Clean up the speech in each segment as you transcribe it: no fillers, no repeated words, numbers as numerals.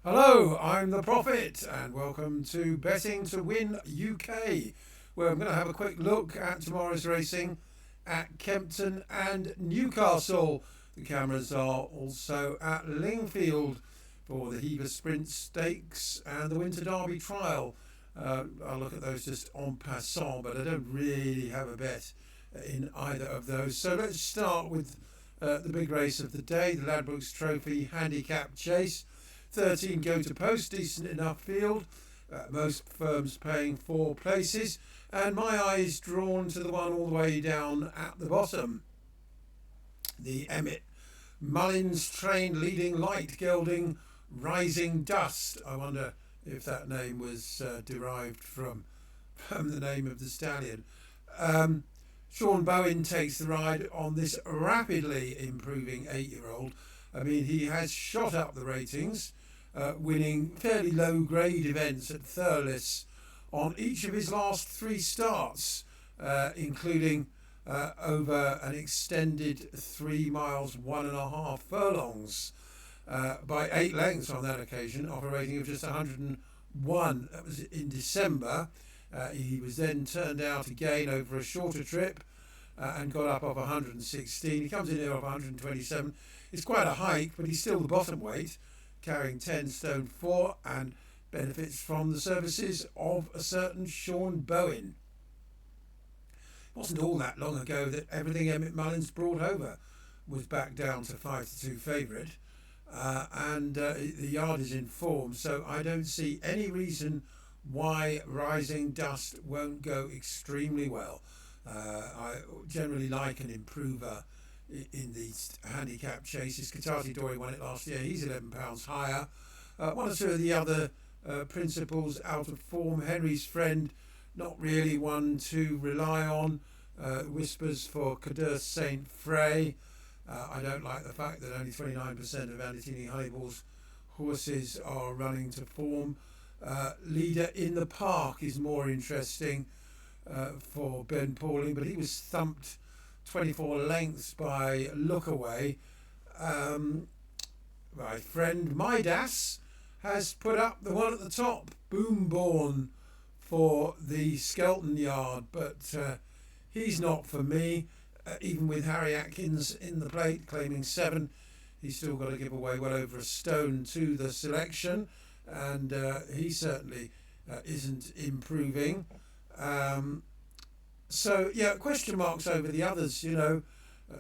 Hello, I'm the Prophet, and welcome to Betting to Win UK, where I'm going to have a quick look at tomorrow's racing at Kempton and Newcastle. The cameras are also at Lingfield for the Hever Sprint Stakes and the Winter Derby Trial. I'll look at those just en passant, but I don't really have a bet in either of those. So let's start with the big race of the day, the Ladbrokes Trophy Handicap Chase. 13 go to post, decent enough field. Most firms paying 4 places, and my eye is drawn to the one all the way down at the bottom. The Emmett Mullins train leading light gelding Rising Dust. I wonder if that name was derived from the name of the stallion. Sean Bowen takes the ride on this rapidly improving 8-year-old. I mean, he has shot up the ratings, winning fairly low-grade events at Thurles on each of his last 3 starts, including over an extended 3 miles, 1.5 furlongs, by 8 lengths on that occasion, off a rating of just 101. That was in December. He was then turned out again over a shorter trip and got up off 116. He comes in here off 127. It's quite a hike, but he's still the bottom weight, carrying 10 stone 4, and benefits from the services of a certain Sean Bowen. It wasn't all that long ago that everything Emmett Mullins brought over was back down to 5-2 favourite, and the yard is in form, so I don't see any reason why Rising Dust won't go extremely well. I generally like an improver in these handicap chases. Katati Dory won it last year. He's £11 higher. One or two of the other principals out of form. Henry's Friend, not really one to rely on. Whispers for Cadur Saint Frey. I don't like the fact that only 29% of Anatini Honeyball's horses are running to form. Leader in the Park is more interesting for Ben Pauling, but he was thumped 24 lengths by Lookaway. My friend Midas has put up the one at the top, Boomborn, for the Skelton yard, but he's not for me. Even with Harry Atkins in the plate claiming 7, he's still got to give away well over a stone to the selection, and he certainly isn't improving. So yeah, question marks over the others.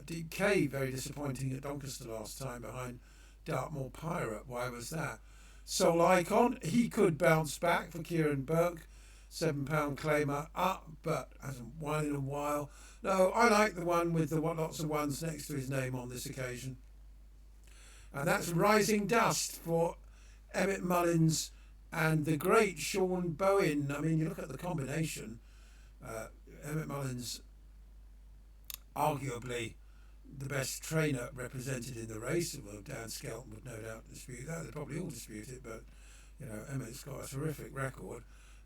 Deep K, very disappointing at Doncaster last time behind Dartmoor Pirate. Why was that? Soul Icon, he could bounce back for Kieran Burke. £7 claimer up, but hasn't won in a while. No, I like the one with the lots of ones next to his name on this occasion. And that's Rising Dust for Emmett Mullins and the great Sean Bowen. I mean, you look at the combination. Emmett Mullins, arguably the best trainer represented in the race. Well, Dan Skelton would no doubt dispute that. They'd probably all dispute it, but Emmett's got a terrific record,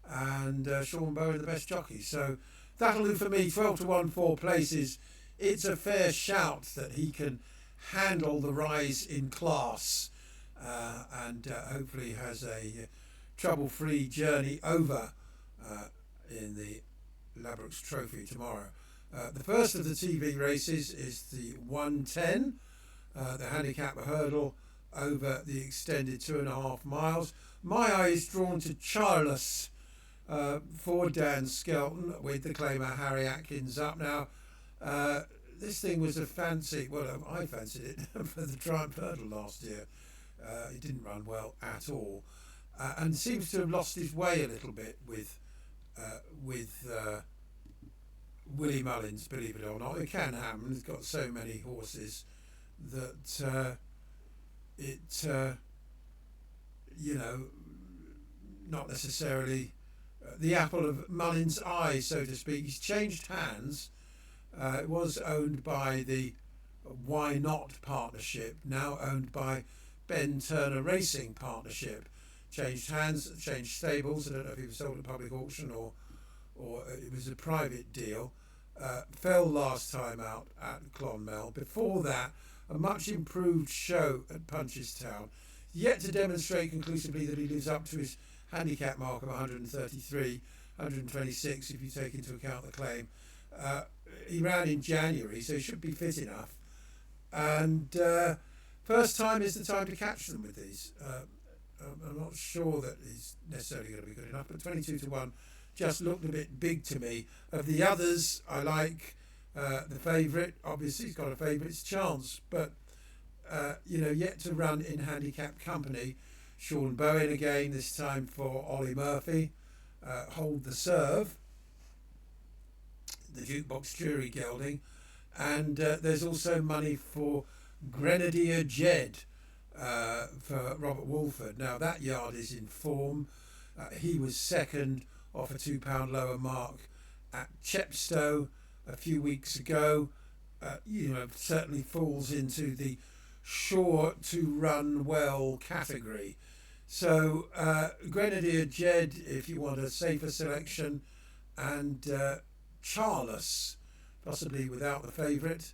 and Sean Bowen the best jockey. So that'll do for me. 12 to 1, 4 places. It's a fair shout that he can handle the rise in class, and hopefully has a trouble-free journey over in the Ladbrokes Trophy tomorrow. The first of the TV races is the 110, the handicap hurdle over the extended 2.5 miles. My eye is drawn to Charles for Dan Skelton with the claimer Harry Atkins up. Now, this thing was a fancy, well, I fancied it for the Triumph Hurdle last year. It didn't run well at all, and seems to have lost his way a little bit with Willie Mullins, believe it or not. It can happen. He's got so many horses that not necessarily the apple of Mullins' eye, so to speak. He's changed hands. It was owned by the Why Not Partnership, now owned by Ben Turner Racing Partnership. Changed hands, changed stables. I don't know if he was sold at public auction or it was a private deal. Fell last time out at Clonmel. Before that, a much improved show at Punchestown. yet to demonstrate conclusively that he lives up to his handicap mark of 133, 126 if you take into account the claim. He ran in January, so he should be fit enough. And first time is the time to catch them with these. I'm not sure that he's necessarily going to be good enough, but 22 to 1 just looked a bit big to me. Of the others, I like the favourite. Obviously, he's got a favourite's chance, but yet to run in handicap company. Sean Bowen again, this time for Ollie Murphy. Hold the Serve, the Jukebox Jury gelding. And there's also money for Grenadier Jed for Robert Walford. Now that yard is in form. He was second off a £2 lower mark at Chepstow a few weeks ago. Certainly falls into the sure to run well category. So Grenadier Jed, if you want a safer selection, and Charles, possibly without the favourite.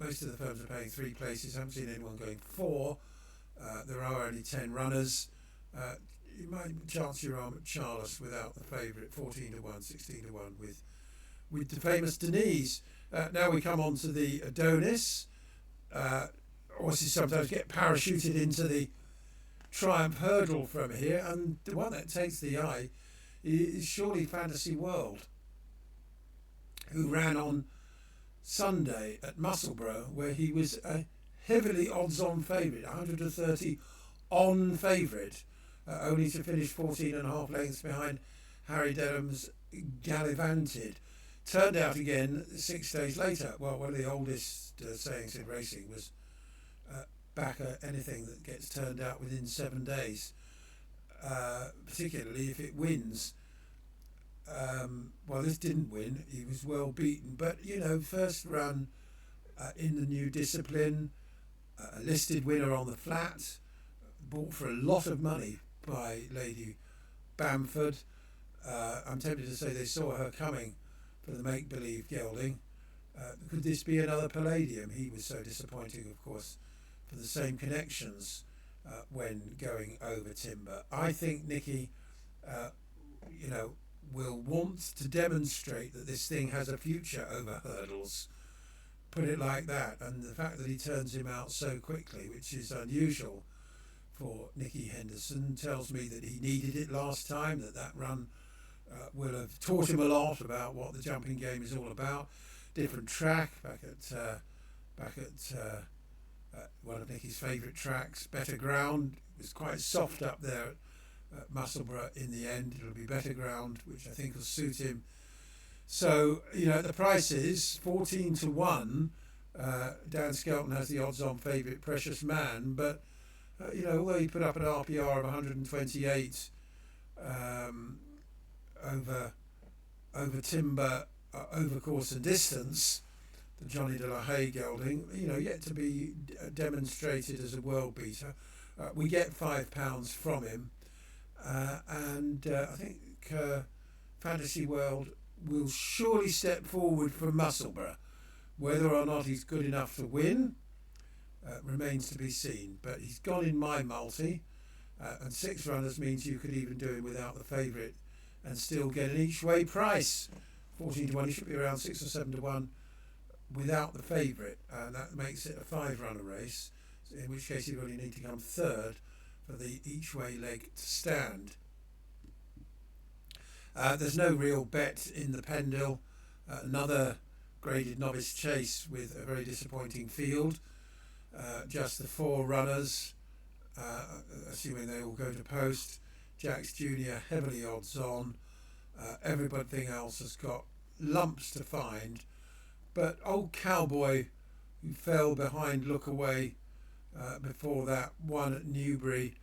Most of the firms are paying 3 places. I haven't seen anyone going 4. There are only 10 runners. You might chance your arm at Charles without the favourite, 14 to 1, 16 to 1 with the famous Denise. Now we come on to the Adonis. Horses sometimes get parachuted into the Triumph Hurdle from here, and the one that takes the eye is surely Fantasy World, who ran on Sunday at Musselburgh, where he was a heavily odds-on favourite, 130 on favourite, only to finish 14.5 lengths behind Harry Denham's Gallivanted. Turned out again 6 days later. Well, one of the oldest sayings in racing was back at anything that gets turned out within 7 days, particularly if it wins. Well, this didn't win. He was well beaten, but first run in the new discipline, a listed winner on the flat, bought for a lot of money by Lady Bamford. I'm tempted to say they saw her coming for the make-believe gelding. Could this be another Palladium? He was so disappointing, of course, for the same connections when going over timber. I think Nicky, will want to demonstrate that this thing has a future over hurdles, put it like that, and the fact that he turns him out so quickly, which is unusual for Nicky Henderson, tells me that he needed it last time, that run will have taught him a lot about what the jumping game is all about. Different track, back at one of Nicky's favourite tracks, better ground. It was quite soft up there at Musselburgh in the end. It'll be better ground, which I think will suit him. So, the price is 14 to 1. Dan Skelton has the odds-on favourite Precious Man, but, although he put up an RPR of 128 over timber, over course and distance, the Johnny de la Haye gelding, yet to be demonstrated as a world beater. We get £5 from him. And I think Fantasy World will surely step forward from Musselburgh. Whether or not he's good enough to win remains to be seen. But he's gone in my multi, and 6 runners means you could even do him without the favourite and still get an each-way price. 14 to 1, he should be around 6 or 7 to 1 without the favourite, and that makes it a 5-runner race, in which case you only need to come third for the each-way leg to stand. There's no real bet in the Pendle. Another graded novice chase with a very disappointing field. Just the 4 runners, assuming they all go to post. Jacks Jr. heavily odds on. Everything else has got lumps to find. But Old Cowboy, who fell behind Look Away before that, won at Newbury,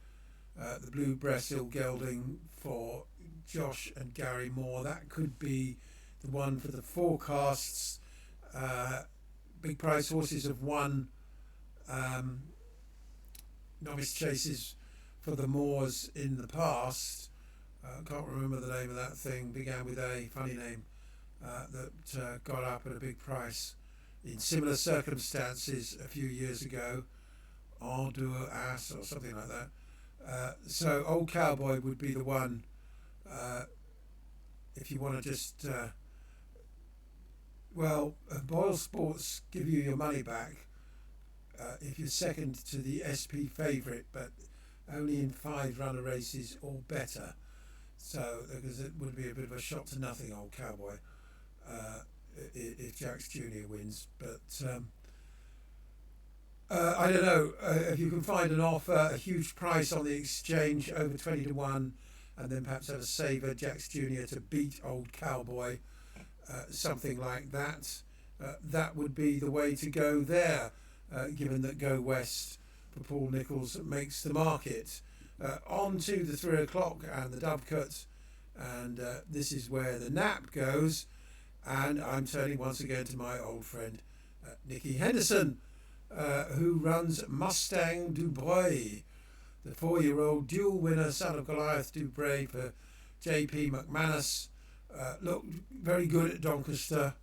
the Blue Bressil gelding for Josh and Gary Moore. That could be the one for the forecasts. Big price horses have won novice chases for the Moors in the past. Can't remember the name of that thing, began with A, funny name, that got up at a big price in similar circumstances a few years ago Ardour Ass or something like that. So Old Cowboy would be the one if you want to just Boyle Sports give you your money back if you're second to the SP favourite, but only in 5 runner races or better. So because it would be a bit of a shot to nothing, Old Cowboy, if Jax Jr. wins. But I don't know if you can find an offer, a huge price on the exchange over 20 to 1, and then perhaps have a saver, Jax Jr. to beat Old Cowboy, something like that. That would be the way to go there, given that Go West for Paul Nicholls makes the market. On to the 3 o'clock and the Dovecote, and this is where the nap goes, and I'm turning once again to my old friend Nicky Henderson, who runs Mustang Dubreuil, the 4-year-old dual winner, son of Goliath Dubreuil for JP McManus. Looked very good at Doncaster,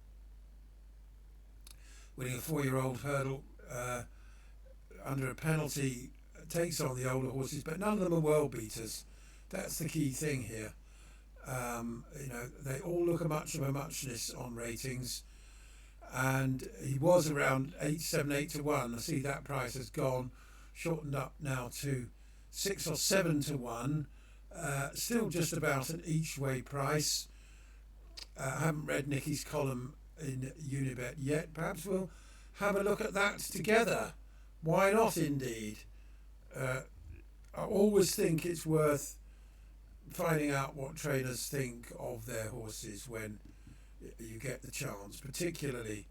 winning a 4-year-old hurdle under a penalty. Takes on the older horses, but none of them are world beaters. That's the key thing here. They all look much of a muchness on ratings, and he was around 8 to 1. I see that price has gone, shortened up now to 6 or 7 to 1. Still just about an each way price. I haven't read Nicky's column in Unibet yet. Perhaps we'll have a look at that together. Why not, indeed? I always think it's worth finding out what trainers think of their horses when you get the chance, particularly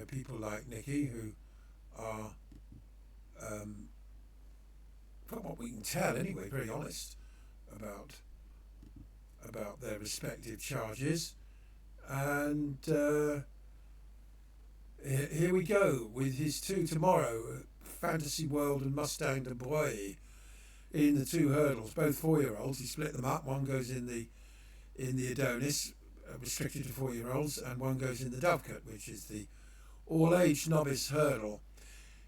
people like Nicky, who are, from what we can tell anyway, very honest about their respective charges. And here we go with his 2 tomorrow, Fantasy World and Mustang Dubreuil, in the 2 hurdles, both 4-year-olds. He split them up. One goes in the Adonis, restricted to 4-year-olds, and one goes in the Dovecote, which is the all-age novice hurdle.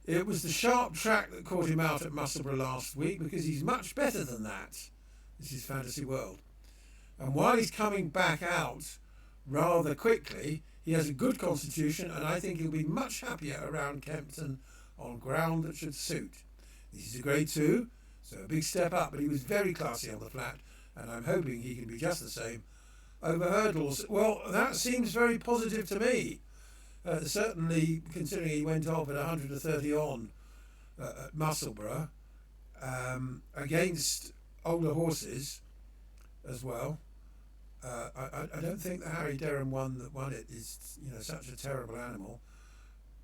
It was the sharp track that caught him out at Musselburgh last week, because he's much better than that. This is Fantasy World. And while he's coming back out rather quickly, he has a good constitution, and I think he'll be much happier around Kempton on ground that should suit. This is a grade 2, so a big step up, but he was very classy on the flat, and I'm hoping he can be just the same over hurdles. Well, that seems very positive to me. Certainly, considering he went off at 130 on at Musselburgh, against older horses as well. I don't think the Harry Derham one that won it is such a terrible animal.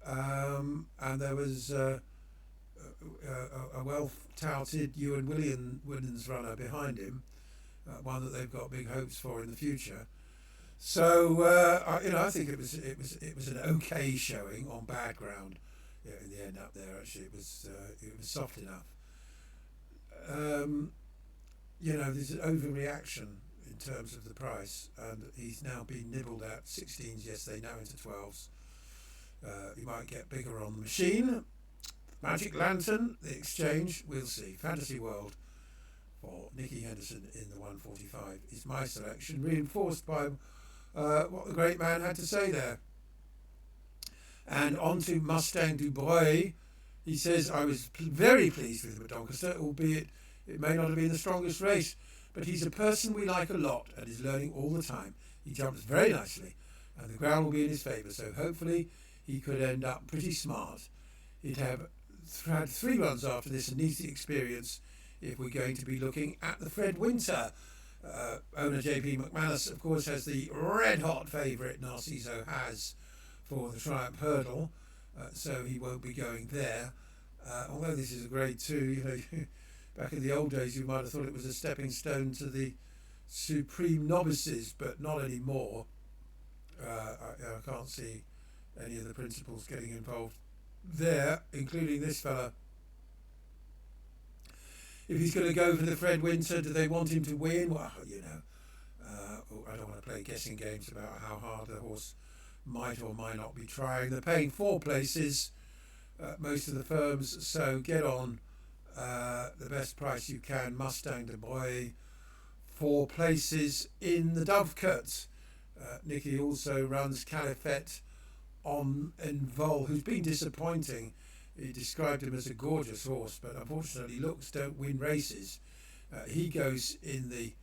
And there was a well-touted Ewan Williams runner behind him, one that they've got big hopes for in the future. So I think it was an okay showing on bad ground. In the end, up there actually it was soft enough. There's an overreaction in terms of the price, and he's now been nibbled at 16s yesterday, now into 12s. You might get bigger on the machine. Magic Lantern, the exchange, we'll see. Fantasy World for Nicky Henderson in the 145 is my selection, reinforced by what the great man had to say there. And on to Mustang Dubreuil. He says, I was very pleased with him at Doncaster, albeit it may not have been the strongest race, but he's a person we like a lot and is learning all the time. He jumps very nicely, and the ground will be in his favour, so hopefully he could end up pretty smart. He'd have had 3 runs after this and needs the experience if we're going to be looking at the Fred Winter. Owner JP McManus, of course, has the red-hot favourite Narciso has for the Triumph Hurdle, so he won't be going there. Although this is a grade 2, back in the old days you might have thought it was a stepping stone to the Supreme Novices, but not anymore. I can't see any of the principals getting involved there, including this fella. If he's going to go for the Fred Winter, do they want him to win? Well, I don't want to play guessing games about how hard the horse might or might not be trying. They're paying 4 places most of the firms. So get on the best price you can. Mustang de Boy, 4 places in the Dovecote. Nicky also runs Califet on Envol, who's been disappointing. He described him as a gorgeous horse, but unfortunately looks don't win races. He goes in the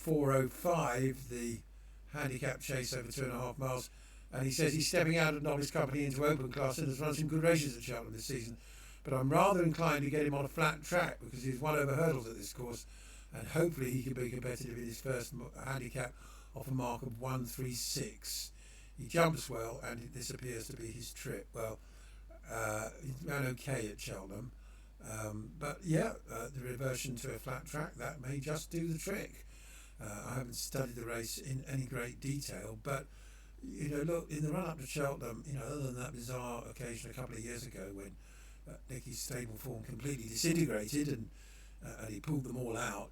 4:05, the handicap chase over 2.5 miles, and he says he's stepping out of Novice Company into open class and has run some good races at Cheltenham this season. But I'm rather inclined to get him on a flat track because he's won over hurdles at this course, and hopefully he can be competitive in his first handicap off a mark of 136. He jumps well, and this appears to be his trip. Well, he ran okay at Cheltenham, but yeah, the reversion to a flat track, that may just do the trick. I haven't studied the race in any great detail, but look, in the run-up to Cheltenham, other than that bizarre occasion a couple of years ago when Nicky's stable form completely disintegrated and he pulled them all out,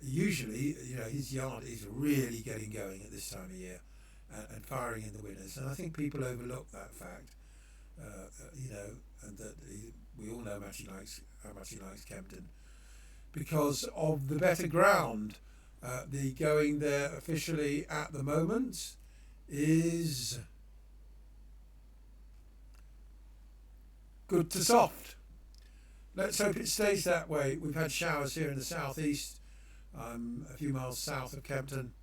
usually, his yard is really getting going at this time of year and firing in the winners. And I think people overlook that fact, and that we all know how much he likes Kempton because of the better ground. The going there officially at the moment is good to soft. Let's hope it stays that way. We've had showers here in the southeast, a few miles south of Kempton.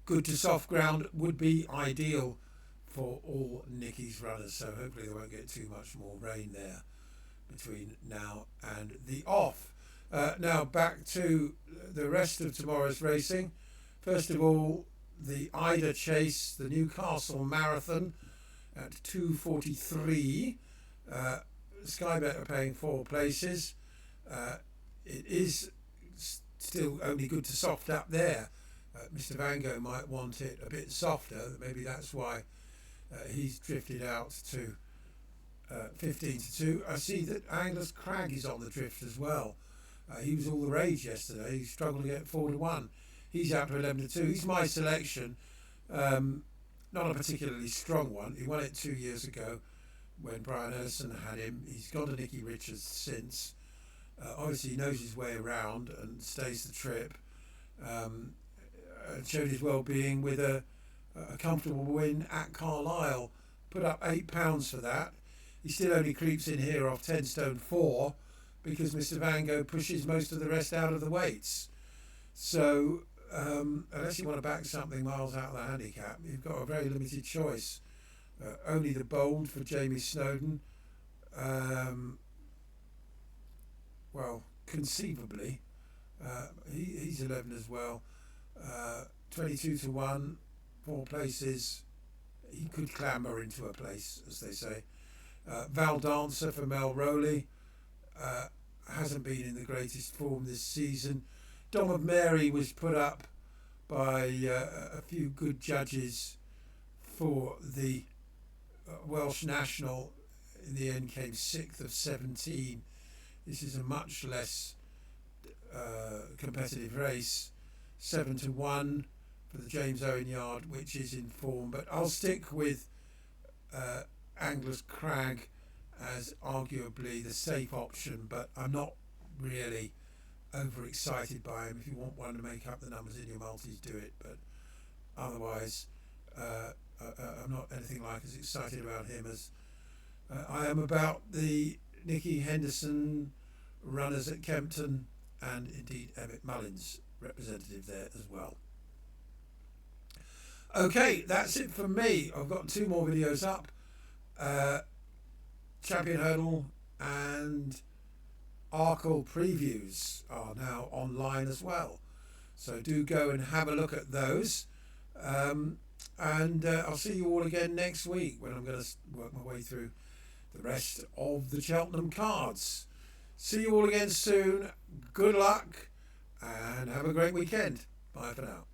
Good to soft ground would be ideal for all Nicky's runners, so hopefully they won't get too much more rain there between now and the off. Now back to the rest of tomorrow's racing. First of all, the Ida Chase, the Newcastle Marathon at 2:43. Skybet are paying 4 places. It is still only good to soft up there. Mr. Van Gogh might want it a bit softer. Maybe that's why he's drifted out to 15-2. I see that Angler's Crag is on the drift as well. He was all the rage yesterday. He struggled to get 4-1. He's out to 11-2. He's my selection. Not a particularly strong one. He won it 2 years ago when Brian Ellison had him. He's gone to Nicky Richards since. Obviously, he knows his way around and stays the trip. Showed his well-being with a comfortable win at Carlisle. Put up £8 for that. He still only creeps in here off 10 stone 4 because Mr. Van Gogh pushes most of the rest out of the weights. So unless you want to back something miles out of the handicap, you've got a very limited choice. Only the Bold for Jamie Snowden. Well, conceivably, he's 11 as well. 22-1, 4 places. He could clamber into a place, as they say. Val Dancer for Mel Rowley. Hasn't been in the greatest form this season. Dom of Mary was put up by a few good judges for the Welsh National. In the end came 6th of 17. This is a much less competitive race. 7-1 for the James Owen Yard, which is in form, but I'll stick with Angler's Crag as arguably the safe option, but I'm not really overexcited by him. If you want one to make up the numbers in your multis, do it, but otherwise I'm not anything like as excited about him as I am about the Nicky Henderson runners at Kempton, and indeed Emmett Mullins, representative there as well. Okay, that's it from me. I've got 2 more videos up. Champion Hurdle and Arkle previews are now online as well. So do go and have a look at those. And I'll see you all again next week when I'm going to work my way through the rest of the Cheltenham cards. See you all again soon. Good luck and have a great weekend. Bye for now.